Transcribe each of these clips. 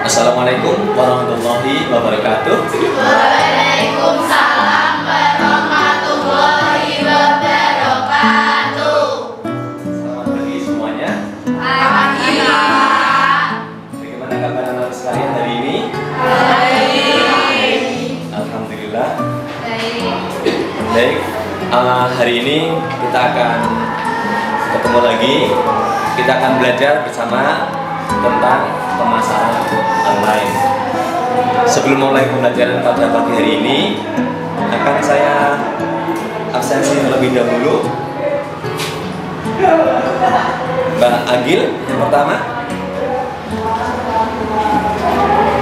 Assalamualaikum warahmatullahi wabarakatuh. Waalaikumsalam warahmatullahi wabarakatuh. Selamat pagi semuanya. Pagi. Bagaimana kabar anak sekalian hari ini? Baik. Alhamdulillah. Baik. Baik. Hari ini kita akan ketemu lagi. Kita akan belajar bersama tentang pemasaran online. Sebelum mulai pembelajaran pada pagi hari ini, akan saya absensi terlebih dahulu. Mbak Agil yang pertama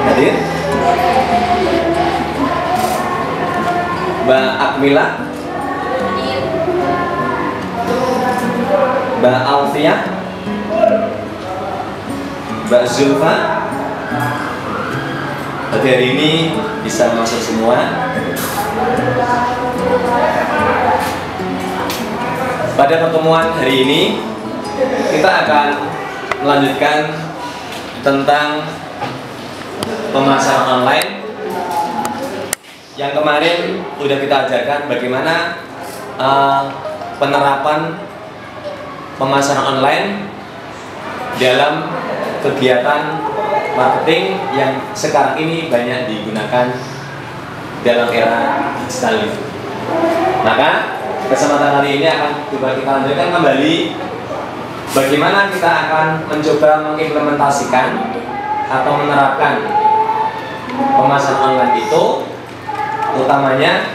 hadir. Mbak Akmila, Mbak Alfiah, Mbak Zulfa. Pada hari ini bisa masuk semua. Pada pertemuan hari ini kita akan melanjutkan tentang pemasaran online. Yang kemarin sudah kita ajarkan bagaimana penerapan pemasaran online dalam kegiatan marketing yang sekarang ini banyak digunakan dalam era digital itu. Maka kesempatan hari ini akan coba kita lanjutkan kembali bagaimana kita akan mencoba mengimplementasikan atau menerapkan pemasaran online itu, utamanya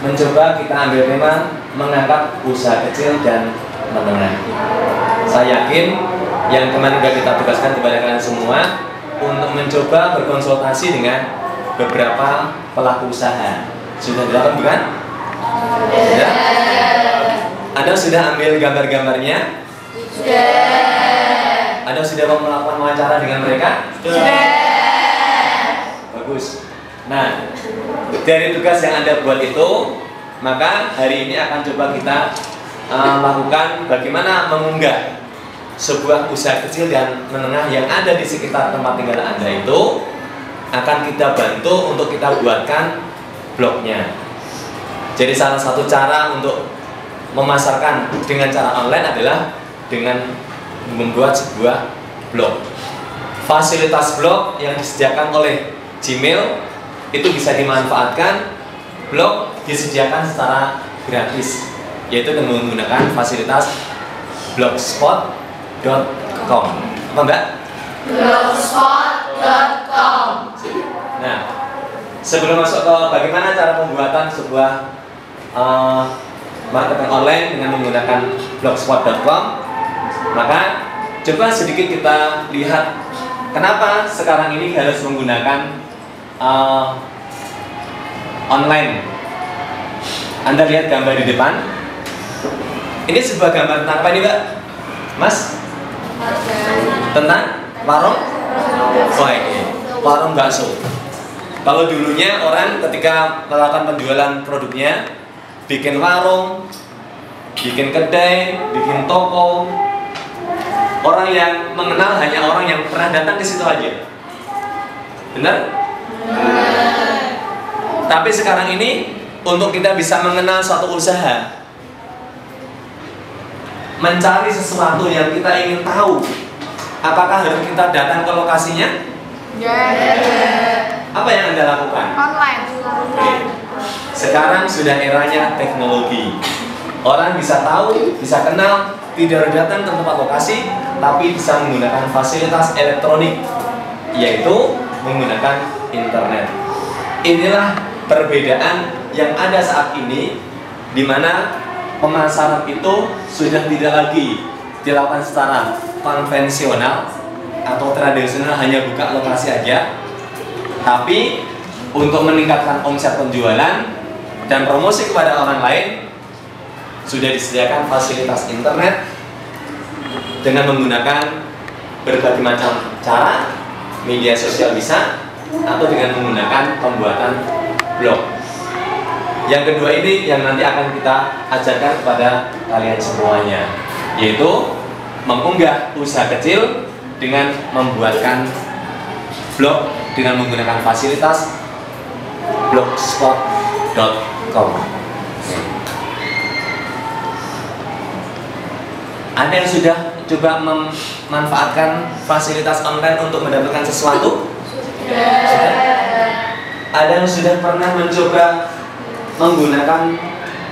mencoba kita ambil tema mengangkat usaha kecil dan menengah. Saya yakin yang kemarin sudah kita tugaskan kepada kalian semua untuk mencoba berkonsultasi dengan beberapa pelaku usaha. Sudah dilakukan bukan? Sudah? Anda sudah ambil gambar-gambarnya? Sudah. Anda sudah melakukan wawancara dengan mereka? Sudah. Bagus. Nah, dari tugas yang Anda buat itu, maka hari ini akan coba kita lakukan bagaimana mengunggah sebuah usaha kecil dan menengah yang ada di sekitar tempat tinggal Anda itu. Akan kita bantu untuk kita buatkan blognya. Jadi salah satu cara untuk memasarkan dengan cara online adalah dengan membuat sebuah blog. Fasilitas blog yang disediakan oleh Gmail itu bisa dimanfaatkan. Blog disediakan secara gratis, yaitu dengan menggunakan fasilitas blogspot.com. Apa Mbak? Blogspot.com. Nah, sebelum masuk ke bagaimana cara pembuatan sebuah marketing online dengan menggunakan blogspot.com, maka coba sedikit kita lihat kenapa sekarang ini harus menggunakan online. Anda lihat gambar di depan. Ini sebuah gambar tentang apa ini, Mbak? Mas? Tentang warung? Oh, ini warung bakso. Kalau dulunya orang ketika melakukan penjualan produknya, bikin warung, bikin kedai, bikin toko, orang yang mengenal hanya orang yang pernah datang ke situ aja. Benar? Tapi sekarang ini untuk kita bisa mengenal suatu usaha, mencari sesuatu yang kita ingin tahu, apakah harus kita datang ke lokasinya? Apa yang Anda lakukan? Online. Oke. Sekarang sudah eranya teknologi. Orang bisa tahu, bisa kenal, tidak harus datang ke tempat lokasi, tapi bisa menggunakan fasilitas elektronik, yaitu menggunakan internet. Inilah perbedaan yang ada saat ini, di mana pemasaran itu sudah tidak lagi dilakukan secara konvensional atau tradisional, hanya buka lokasi aja, tapi untuk meningkatkan omset penjualan dan promosi kepada orang lain sudah disediakan fasilitas internet dengan menggunakan berbagai macam cara, media sosial bisa, atau dengan menggunakan pembuatan blog. Yang kedua ini yang nanti akan kita ajarkan kepada kalian semuanya, yaitu mengunggah usaha kecil dengan membuatkan blog dengan menggunakan fasilitas blogspot.com. Ada yang sudah coba memanfaatkan fasilitas online untuk mendapatkan sesuatu? Sudah. Ada yang sudah pernah mencoba menggunakan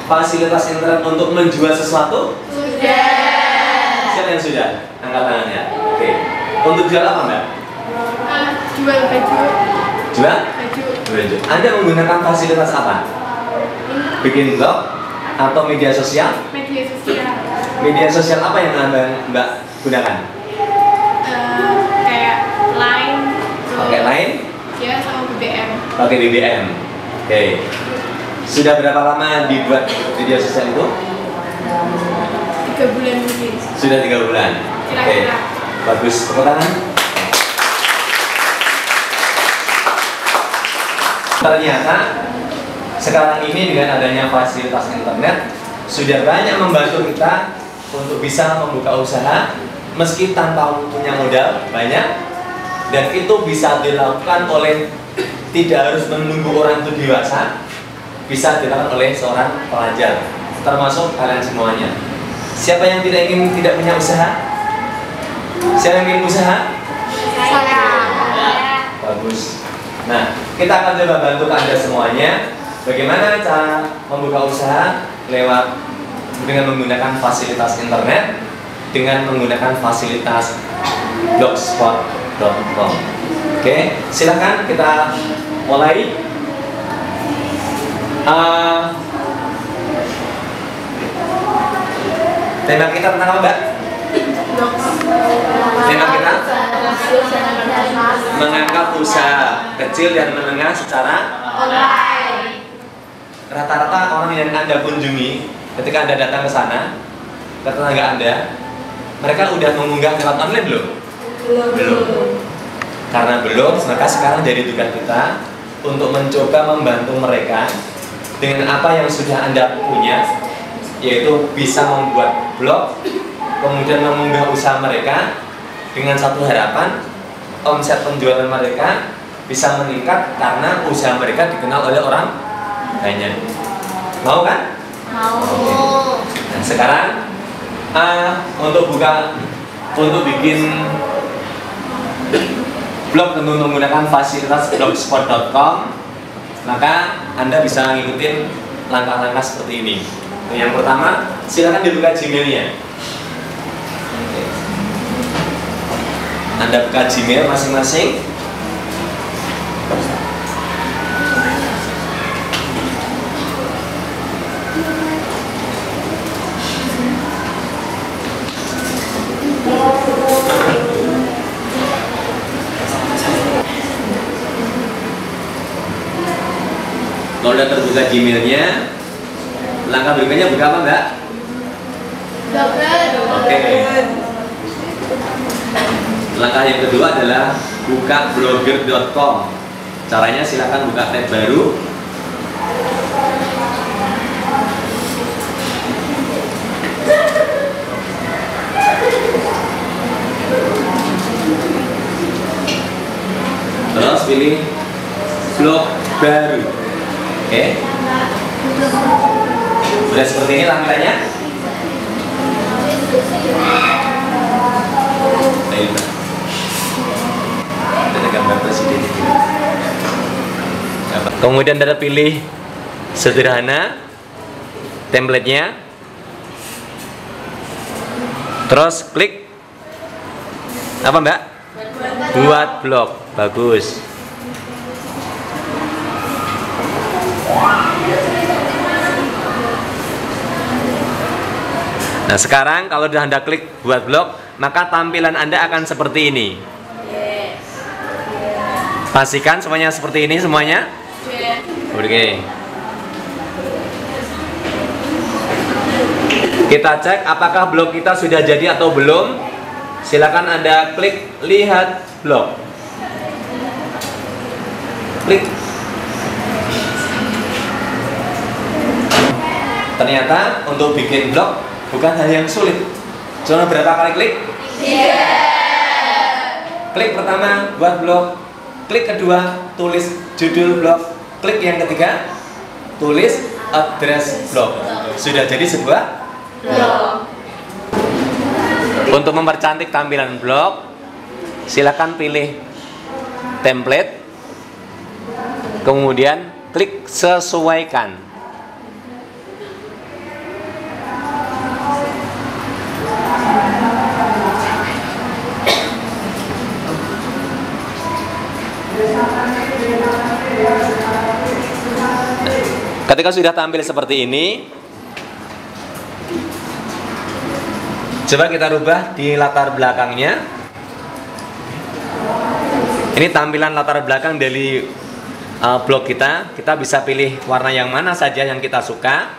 fasilitas internet untuk menjual sesuatu? Sudah. Siapa yang sudah? Angkat tangannya. Oke. Untuk jual apa, Mbak? Jual baju. Jual? Baju. Anda menggunakan fasilitas apa? Bikin blog atau media sosial? Media sosial. Media sosial apa yang Mbak gunakan? Kayak Line. Pakai Line? Ya, sama BBM. Pakai BBM. Oke. Sudah berapa lama dibuat media sosial itu? 3 bulan mungkin. Sudah 3 bulan. Oke. Kira-kira. Bagus. Tepuk tangan. Ternyata sekarang ini dengan adanya fasilitas internet sudah banyak membantu kita untuk bisa membuka usaha meski tanpa punya modal banyak, dan itu bisa dilakukan oleh tidak harus menunggu orang itu dewasa, bisa dilakukan oleh seorang pelajar, termasuk kalian semuanya. Siapa yang tidak punya usaha? Siapa yang ingin usaha? Saya. Bagus. Nah, kita akan coba bantu Anda semuanya bagaimana cara membuka usaha dengan menggunakan fasilitas internet, dengan menggunakan fasilitas blogspot.com. Oke, silakan kita mulai. Tema kita tentang apa, Mbak? Tema kita mengangkat usaha kecil dan menengah secara Online. rata-rata orang yang Anda kunjungi ketika Anda datang ke sana, ke tetangga Anda, mereka udah mengunggah lewat online belum? Belum. Karena belum, maka sekarang jadi tugas kita untuk mencoba membantu mereka dengan apa yang sudah Anda punya, yaitu bisa membuat blog, kemudian mengunggah usaha mereka dengan satu harapan omset penjualan mereka bisa meningkat karena usaha mereka dikenal oleh orang banyak. Mau kan? Mau. Nah, sekarang untuk bikin blog tentu menggunakan fasilitas blogspot.com, maka Anda bisa ngikutin langkah-langkah seperti ini. Yang pertama, silakan dibuka Gmail-nya. Anda buka Gmail masing-masing. Kalau sudah terbuka Gmail-nya, langkah berikutnya buka apa, Mbak? Oke. Langkah yang kedua adalah buka blogger.com. Caranya silakan buka tab baru. Terus pilih blog baru. Oke. Sudah seperti ini langkahnya. Ada gambar presiden. Kemudian Anda pilih sederhana template-nya. Terus klik apa, Mbak? Buat blog. Bagus. Nah, sekarang kalau sudah Anda klik buat blog, maka tampilan Anda akan seperti ini. Pastikan semuanya seperti ini semuanya. Oke. Kita cek apakah blog kita sudah jadi atau belum. Silakan Anda klik lihat blog. Klik. Ternyata untuk bikin blog bukan hal yang sulit. Cuma berapa kali klik? Iya. Klik pertama buat blog. klik kedua, tulis judul blog. Klik yang ketiga, tulis address blog. Sudah jadi sebuah blog. Untuk mempercantik tampilan blog, silakan pilih template, kemudian klik sesuaikan. Ketika sudah tampil seperti ini, coba kita rubah di latar belakangnya. Ini tampilan latar belakang dari blog kita. Kita bisa pilih warna yang mana saja yang kita suka.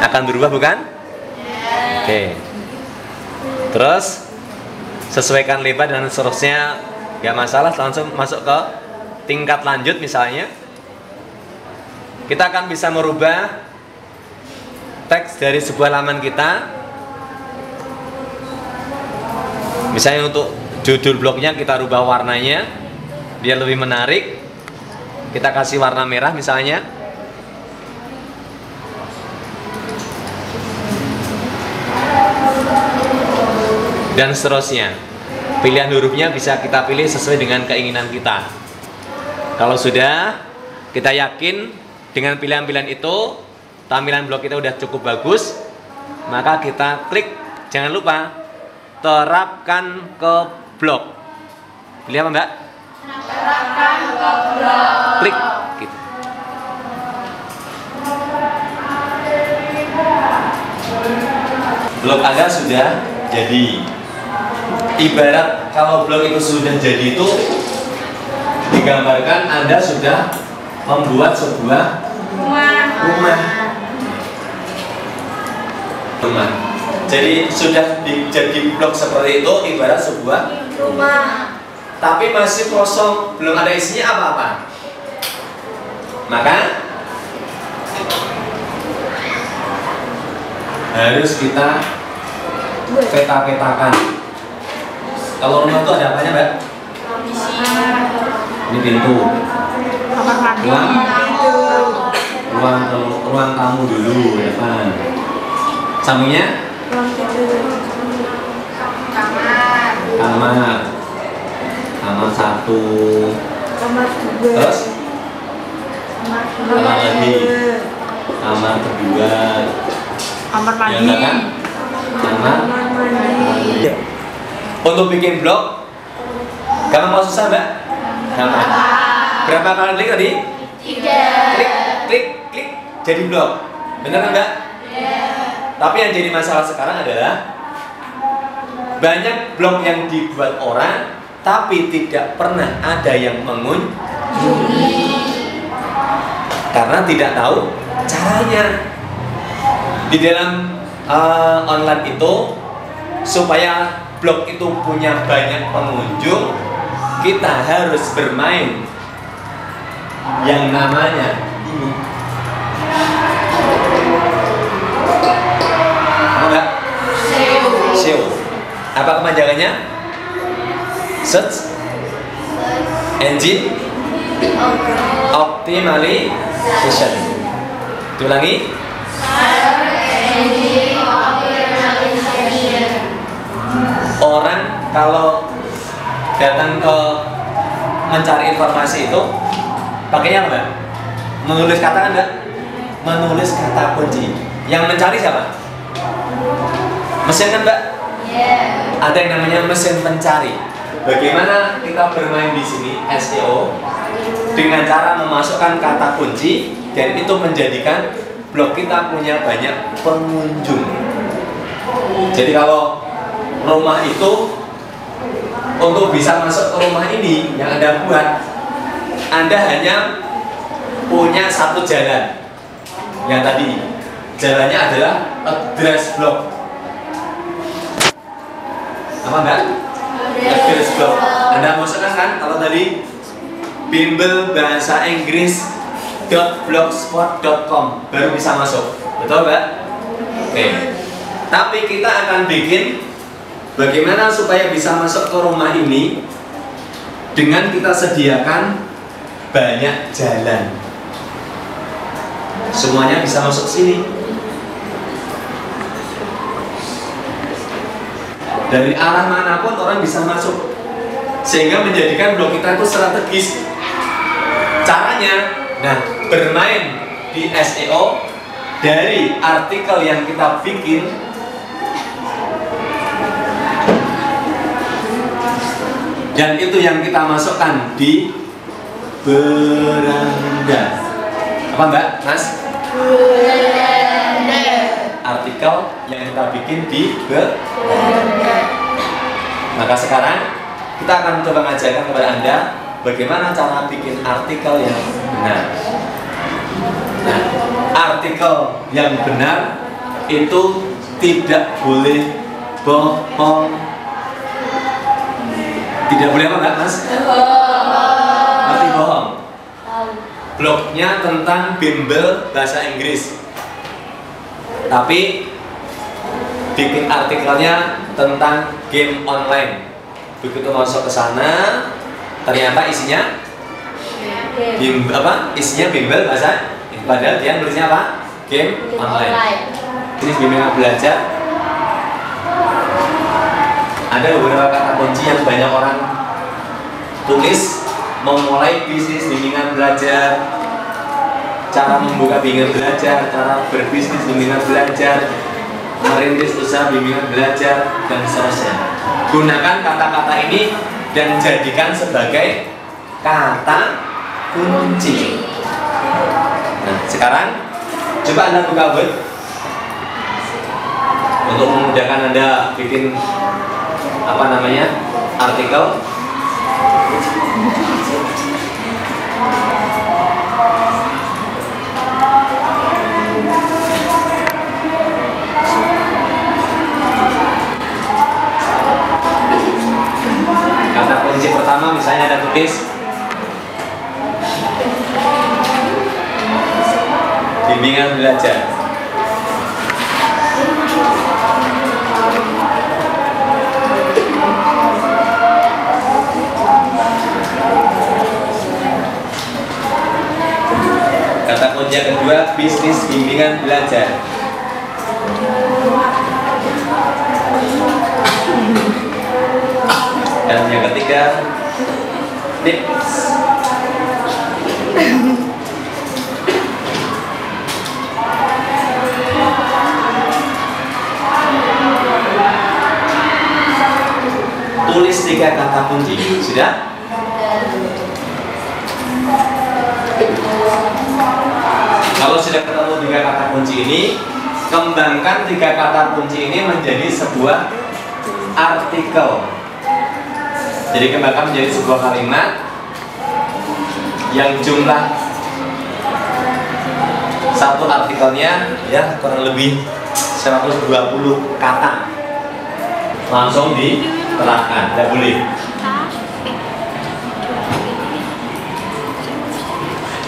Akan berubah bukan? Oke. Terus sesuaikan lebar dan seterusnya, gak masalah. Langsung masuk ke tingkat lanjut misalnya. Kita akan bisa merubah teks dari sebuah halaman kita. Misalnya untuk judul blognya kita rubah warnanya biar lebih menarik. Kita kasih warna merah misalnya. Dan seterusnya. Pilihan hurufnya bisa kita pilih sesuai dengan keinginan kita. Kalau sudah, kita yakin dengan pilihan-pilihan itu tampilan blog kita udah cukup bagus, maka kita klik, jangan lupa terapkan ke blog. Pilih apa Mbak? Terapkan ke blog. Klik gitu. Blog Anda sudah jadi. Ibarat kalau blog itu sudah jadi itu digambarkan Anda sudah membuat sebuah rumah. Jadi sudah jadi blok seperti itu ibarat sebuah Rumah. tapi masih kosong, belum ada isinya apa-apa. Maka harus kita peta-petakan. Kalau rumah itu ada apanya, Mbak? Ini pintu, Kamar mandi. ruang tamu dulu, ya kan? Sampingnya Ruang tidur. Kamar. kamar satu, Kamar dua. terus Kamar lagi, kamar kedua, Kamar ya mandi. enggak kan? Kamar. mandi. Untuk bikin blog, gampang mau susah Mbak? Gampang. Berapa kali klik tadi? 3. Klik, jadi blog. Bener kan Mbak? Tapi yang jadi masalah sekarang adalah banyak blog yang dibuat orang, tapi tidak pernah ada yang mengunjungi karena tidak tahu caranya. Di dalam online itu, supaya blog itu punya banyak pengunjung, kita harus bermain yang namanya ini. Apa Mbak? SEO. Apa kepanjangannya? Search Engine Optimization. Diulangi. Orang kalau datang ke mencari informasi itu pakainya apa Mbak? Menulis kata kan Mbak? Menulis kata kunci. Yang mencari siapa? Mesin kan Mbak? Ada yang namanya mesin pencari. Bagaimana kita bermain di sini SEO dengan cara memasukkan kata kunci dan itu menjadikan blog kita punya banyak pengunjung. Jadi kalau rumah itu, untuk bisa masuk ke rumah ini yang Anda buat, Anda hanya punya satu jalan. Yang tadi jalannya adalah address blog. Apa Mbak? Address blog. Anda masukkan kan kalau tadi bimbel bahasa Inggris .blogspot.com baru bisa masuk. Betul Mbak? Oke. Tapi kita akan bikin bagaimana supaya bisa masuk ke rumah ini dengan kita sediakan banyak jalan. Semuanya bisa masuk sini. Dari arah manapun orang bisa masuk, sehingga menjadikan blok kita itu strategis. Caranya, nah, bermain di SEO dari artikel yang kita bikin. Dan itu yang kita masukkan di beranda. Apa Mbak? Mas? Beranda. Artikel yang kita bikin di beranda. Maka sekarang kita akan coba mengajarkan kepada Anda bagaimana cara bikin artikel yang benar. Nah, artikel yang benar itu tidak boleh bohong. Tidak boleh apa enggak, Mas? Ngerti bohong? Blognya tentang bimbel bahasa Inggris, tapi bikin artikelnya tentang game online. Begitu masuk ke sana, ternyata isinya isinya bimbel bahasa, padahal dia nulisnya apa? Game online. Ini bimbingan belajar. Ada beberapa kata kunci yang banyak orang tulis memulai bisnis bimbingan belajar, cara membuka bimbingan belajar, cara berbisnis bimbingan belajar, merintis usaha bimbingan belajar, dan seterusnya. Gunakan kata-kata ini dan jadikan sebagai kata kunci. Nah, sekarang coba Anda buka Word untuk memudahkan Anda bikin artikel. Kata kunci pertama misalnya ada tulis bimbingan belajar. Kata kunci yang kedua, bisnis bimbingan belajar. Dan yang ketiga, tips. Tulis 3 kata kunci. Sudah? Kalau sudah ketemu 3 kata kunci ini, kembangkan 3 kata kunci ini menjadi sebuah artikel. Jadi kembangkan menjadi sebuah kalimat yang jumlah satu artikelnya ya kurang lebih 120 kata. Langsung diterapkan, tidak boleh.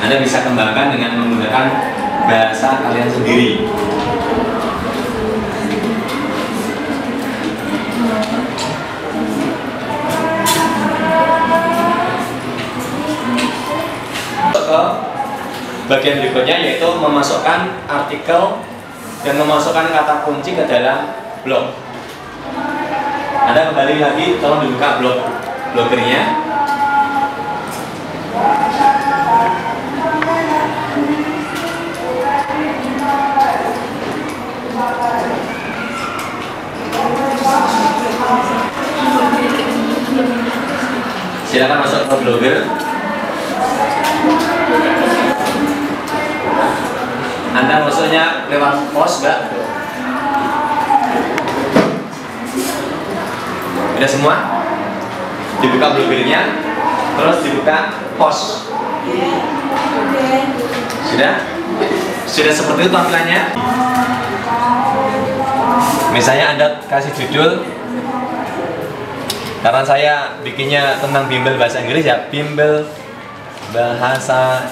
Anda bisa kembangkan dengan menggunakan bahasa kalian sendiri. Ke bagian berikutnya yaitu memasukkan artikel dan memasukkan kata kunci ke dalam blog. Anda kembali lagi, tolong dibuka blogernya. Silakan masuk ke blogger. Anda masuknya lewat post, Mbak? Sudah semua? Dibuka bloggernya, terus dibuka post. Sudah? Sudah seperti itu tampilannya. Misalnya Anda kasih judul, karena saya bikinnya tentang bimbel bahasa Inggris ya, bimbel bahasa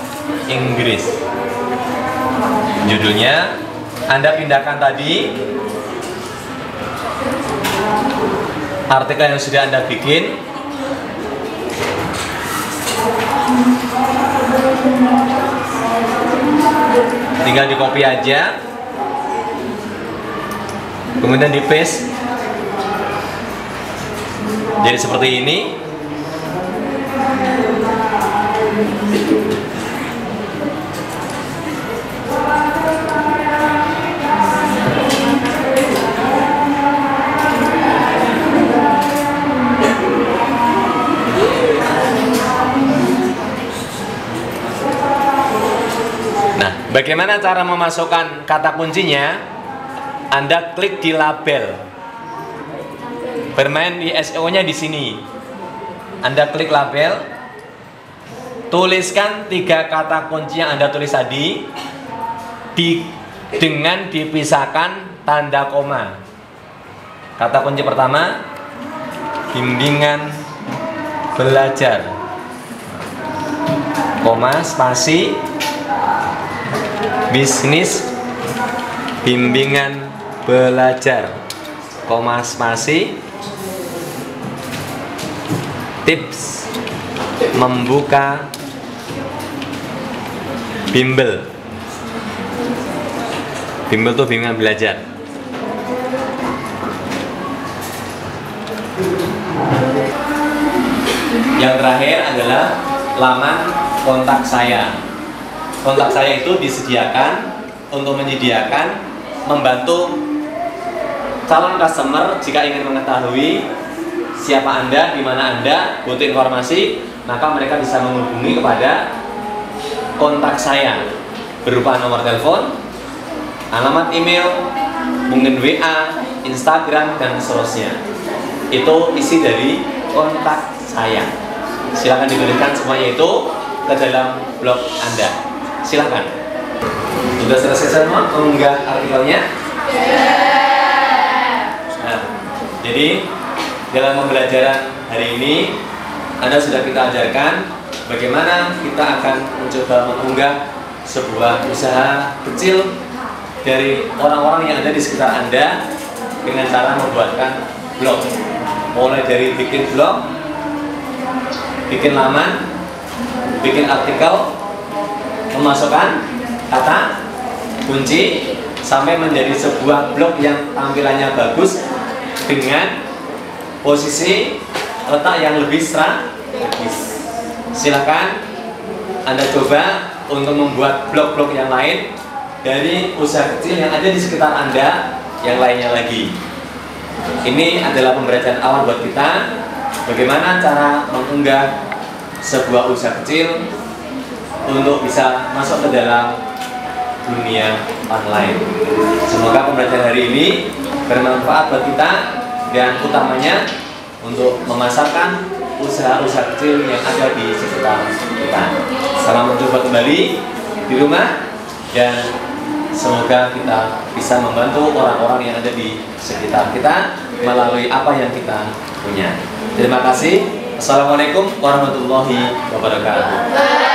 Inggris. Judulnya Anda pindahkan tadi artikel yang sudah Anda bikin. Tinggal di copy aja, kemudian di paste. Jadi seperti ini. Nah, bagaimana cara memasukkan kata kuncinya? Anda klik di label. Bermain di SEO-nya di sini. Anda klik label, tuliskan 3 kata kunci yang Anda tulis tadi dengan dipisahkan tanda koma. Kata kunci pertama, bimbingan belajar, koma, spasi, bisnis bimbingan belajar, koma, spasi, tips membuka bimbel. Bimbel itu bimbingan belajar. Yang terakhir adalah laman kontak saya. Kontak saya itu disediakan untuk membantu calon customer jika ingin mengetahui siapa Anda, di mana Anda, butuh informasi, maka mereka bisa menghubungi kepada kontak saya berupa nomor telepon, alamat email, mungkin WA, Instagram, dan seterusnya. Itu isi dari kontak saya. Silahkan dituliskan semuanya itu ke dalam blog Anda. Silahkan. Sudah selesai semua mengunggah artikelnya? Nah, jadi dalam pembelajaran hari ini Anda sudah kita ajarkan bagaimana kita akan mencoba mengunggah sebuah usaha kecil dari orang-orang yang ada di sekitar Anda dengan cara membuatkan blog. Mulai dari bikin blog, bikin laman, bikin artikel, memasukkan kata kunci, sampai menjadi sebuah blog yang tampilannya bagus dengan posisi letak yang lebih strategis. Silakan Anda coba untuk membuat blog-blog yang lain dari usaha kecil yang ada di sekitar Anda yang lainnya lagi. Ini adalah pembelajaran awal buat kita bagaimana cara mengunggah sebuah usaha kecil untuk bisa masuk ke dalam dunia online. Semoga pembelajaran hari ini bermanfaat buat kita dan utamanya untuk memasarkan usaha-usaha kecil yang ada di sekitar kita. Salam mencoba kembali di rumah dan semoga kita bisa membantu orang-orang yang ada di sekitar kita melalui apa yang kita punya. Terima kasih. Assalamualaikum warahmatullahi wabarakatuh.